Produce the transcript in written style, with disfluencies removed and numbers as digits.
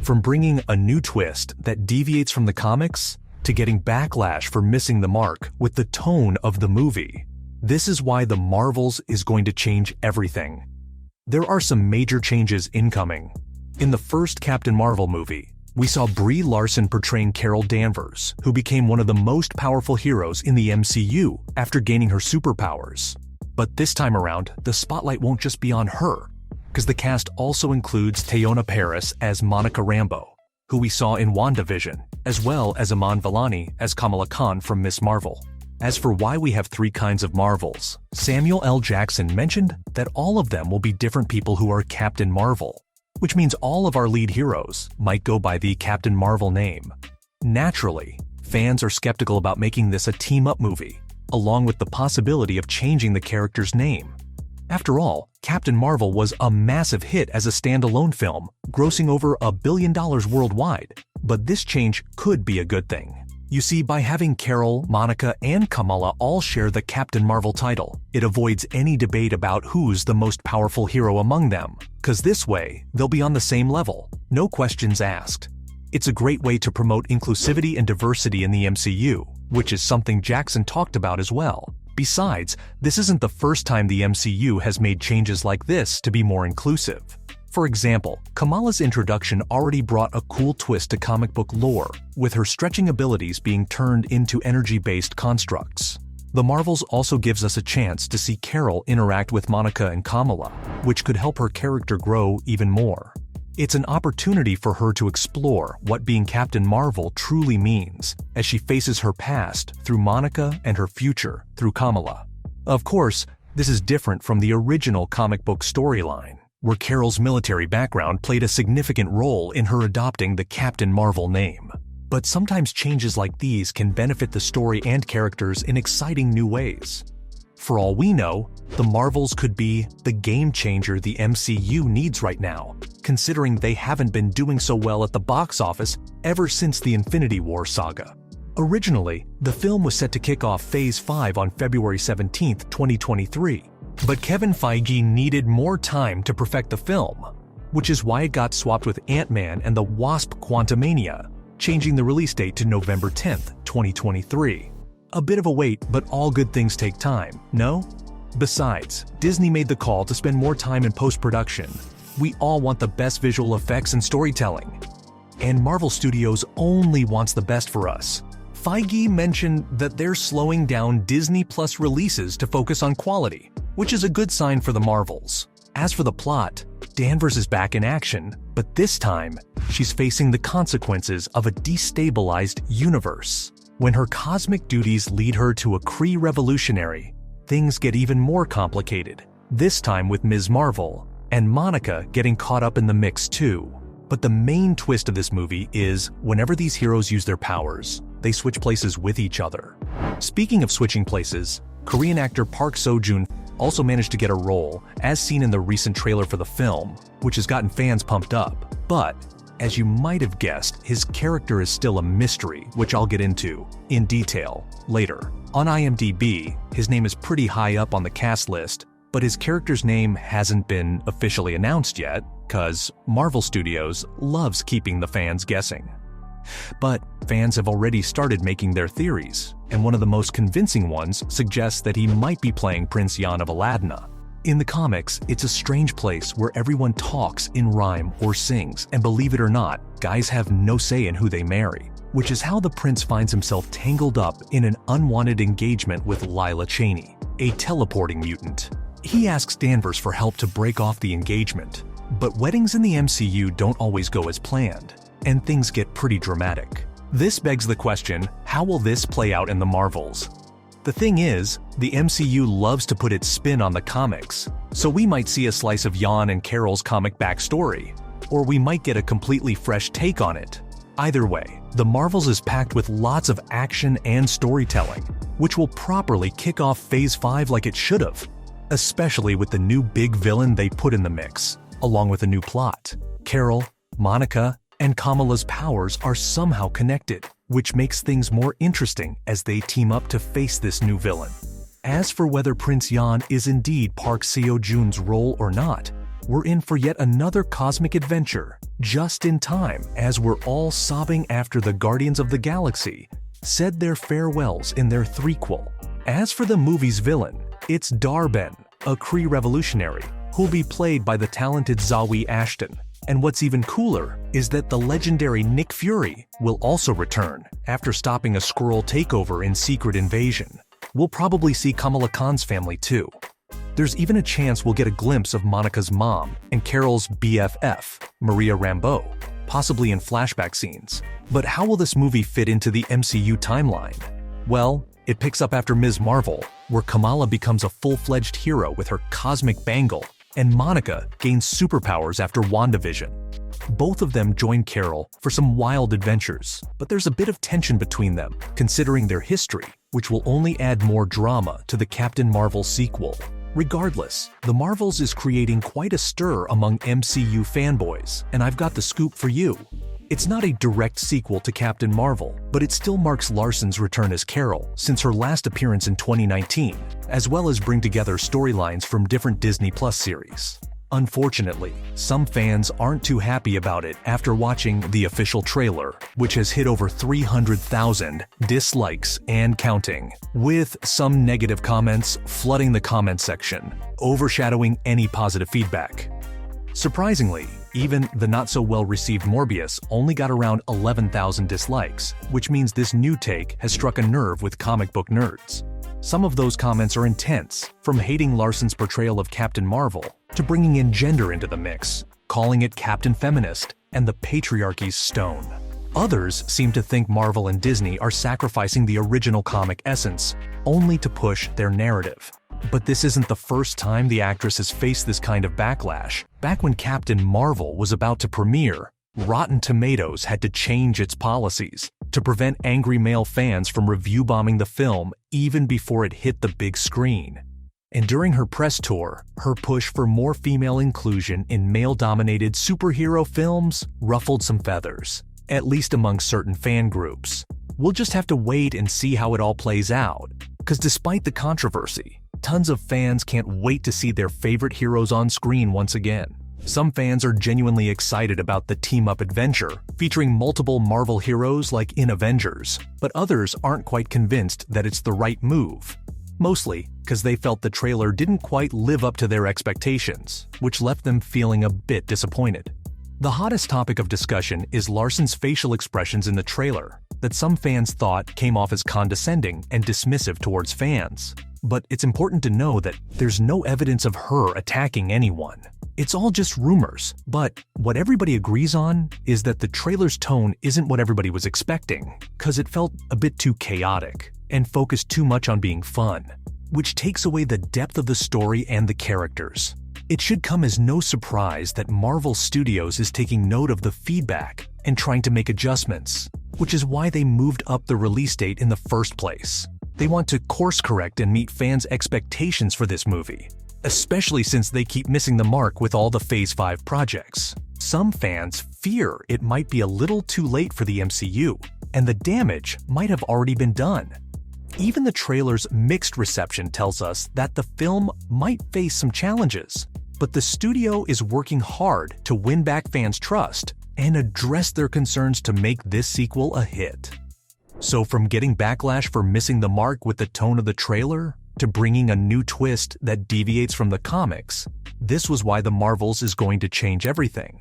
From bringing a new twist that deviates from the comics to getting backlash for missing the mark with the tone of the movie. This is why The Marvels is going to change everything. There are some major changes incoming. In the first Captain Marvel movie, we saw Brie Larson portraying Carol Danvers, who became one of the most powerful heroes in the MCU after gaining her superpowers. But this time around, the spotlight won't just be on her, because the cast also includes Teyonah Parris as Monica Rambeau, who we saw in WandaVision, as well as Iman Vellani as Kamala Khan from Ms. Marvel. As for why we have three kinds of Marvels, Samuel L. Jackson mentioned that all of them will be different people who are Captain Marvel, which means all of our lead heroes might go by the Captain Marvel name. Naturally, fans are skeptical about making this a team-up movie, along with the possibility of changing the character's name. After all, Captain Marvel was a massive hit as a standalone film, grossing over $1 billion worldwide, but this change could be a good thing. You see, by having Carol, Monica, and Kamala all share the Captain Marvel title, it avoids any debate about who's the most powerful hero among them, because this way, they'll be on the same level, no questions asked. It's a great way to promote inclusivity and diversity in the MCU, which is something Jackson talked about as well. Besides, this isn't the first time the MCU has made changes like this to be more inclusive. For example, Kamala's introduction already brought a cool twist to comic book lore, with her stretching abilities being turned into energy-based constructs. The Marvels also gives us a chance to see Carol interact with Monica and Kamala, which could help her character grow even more. It's an opportunity for her to explore what being Captain Marvel truly means, as she faces her past through Monica and her future through Kamala. Of course, this is different from the original comic book storyline, where Carol's military background played a significant role in her adopting the Captain Marvel name. But sometimes changes like these can benefit the story and characters in exciting new ways. For all we know, the Marvels could be the game changer the MCU needs right now, considering they haven't been doing so well at the box office ever since the Infinity War saga. Originally, the film was set to kick off Phase 5 on February 17, 2023. But Kevin Feige needed more time to perfect the film, which is why it got swapped with Ant-Man and the Wasp: Quantumania, changing the release date to November 10, 2023. A bit of a wait, but all good things take time, no? Besides, Disney made the call to spend more time in post-production. We all want the best visual effects and storytelling. And Marvel Studios only wants the best for us. Feige mentioned that they're slowing down Disney Plus releases to focus on quality, which is a good sign for the Marvels. As for the plot, Danvers is back in action, but this time, she's facing the consequences of a destabilized universe. When her cosmic duties lead her to a Kree revolutionary, things get even more complicated, this time with Ms. Marvel, and Monica getting caught up in the mix too. But the main twist of this movie is, whenever these heroes use their powers, they switch places with each other. Speaking of switching places, Korean actor Park Seo-joon also managed to get a role, as seen in the recent trailer for the film, which has gotten fans pumped up. But, as you might have guessed, his character is still a mystery, which I'll get into in detail later. On IMDb, his name is pretty high up on the cast list, but his character's name hasn't been officially announced yet, cause Marvel Studios loves keeping the fans guessing. But fans have already started making their theories, and one of the most convincing ones suggests that he might be playing Prince Yan of Aladna. In the comics, it's a strange place where everyone talks in rhyme or sings, and believe it or not, guys have no say in who they marry, which is how the prince finds himself tangled up in an unwanted engagement with Lila Cheney, a teleporting mutant. He asks Danvers for help to break off the engagement, but weddings in the MCU don't always go as planned, and things get pretty dramatic. This begs the question, how will this play out in the Marvels? The thing is, the MCU loves to put its spin on the comics, so we might see a slice of Yan and Carol's comic backstory, or we might get a completely fresh take on it. Either way, the Marvels is packed with lots of action and storytelling, which will properly kick off Phase 5 like it should have, especially with the new big villain they put in the mix, along with a new plot. Carol, Monica, and Kamala's powers are somehow connected, which makes things more interesting as they team up to face this new villain. As for whether Prince Yan is indeed Park Seo-joon's role or not, we're in for yet another cosmic adventure just in time as we're all sobbing after the Guardians of the Galaxy said their farewells in their threequel. As for the movie's villain, it's Dar-Benn, a Kree revolutionary, who'll be played by the talented Zawe Ashton. And what's even cooler is that the legendary Nick Fury will also return after stopping a Skrull takeover in Secret Invasion. We'll probably see Kamala Khan's family too. There's even a chance we'll get a glimpse of Monica's mom and Carol's BFF, Maria Rambeau, possibly in flashback scenes. But how will this movie fit into the MCU timeline? Well, it picks up after Ms. Marvel, where Kamala becomes a full-fledged hero with her cosmic bangle, and Monica gains superpowers after WandaVision. Both of them join Carol for some wild adventures, but there's a bit of tension between them, considering their history, which will only add more drama to the Captain Marvel sequel. Regardless, the Marvels is creating quite a stir among MCU fanboys, and I've got the scoop for you. It's not a direct sequel to Captain Marvel, but it still marks Larson's return as Carol since her last appearance in 2019, as well as bring together storylines from different Disney Plus series. Unfortunately, some fans aren't too happy about it after watching the official trailer, which has hit over 300,000 dislikes and counting, with some negative comments flooding the comment section, overshadowing any positive feedback. Surprisingly, even the not-so-well-received Morbius only got around 11,000 dislikes, which means this new take has struck a nerve with comic book nerds. Some of those comments are intense, from hating Larson's portrayal of Captain Marvel to bringing in gender into the mix, calling it Captain Feminist and the patriarchy's stone. Others seem to think Marvel and Disney are sacrificing the original comic essence only to push their narrative. But this isn't the first time the actress has faced this kind of backlash. Back when Captain Marvel was about to premiere, Rotten Tomatoes had to change its policies to prevent angry male fans from review bombing the film even before it hit the big screen. And during her press tour, her push for more female inclusion in male-dominated superhero films ruffled some feathers, at least among certain fan groups. We'll just have to wait and see how it all plays out, because despite the controversy, tons of fans can't wait to see their favorite heroes on screen once again. Some fans are genuinely excited about the team-up adventure, featuring multiple Marvel heroes like in Avengers, but others aren't quite convinced that it's the right move. Mostly because they felt the trailer didn't quite live up to their expectations, which left them feeling a bit disappointed. The hottest topic of discussion is Larson's facial expressions in the trailer, that some fans thought came off as condescending and dismissive towards fans. But it's important to know that there's no evidence of her attacking anyone. It's all just rumors, but what everybody agrees on is that the trailer's tone isn't what everybody was expecting, because it felt a bit too chaotic and focused too much on being fun, which takes away the depth of the story and the characters. It should come as no surprise that Marvel Studios is taking note of the feedback and trying to make adjustments, which is why they moved up the release date in the first place. They want to course correct and meet fans' expectations for this movie, especially since they keep missing the mark with all the Phase 5 projects. Some fans fear it might be a little too late for the MCU, and the damage might have already been done. Even the trailer's mixed reception tells us that the film might face some challenges, but the studio is working hard to win back fans' trust and address their concerns to make this sequel a hit. So from getting backlash for missing the mark with the tone of the trailer, to bringing a new twist that deviates from the comics, this was why the Marvels is going to change everything.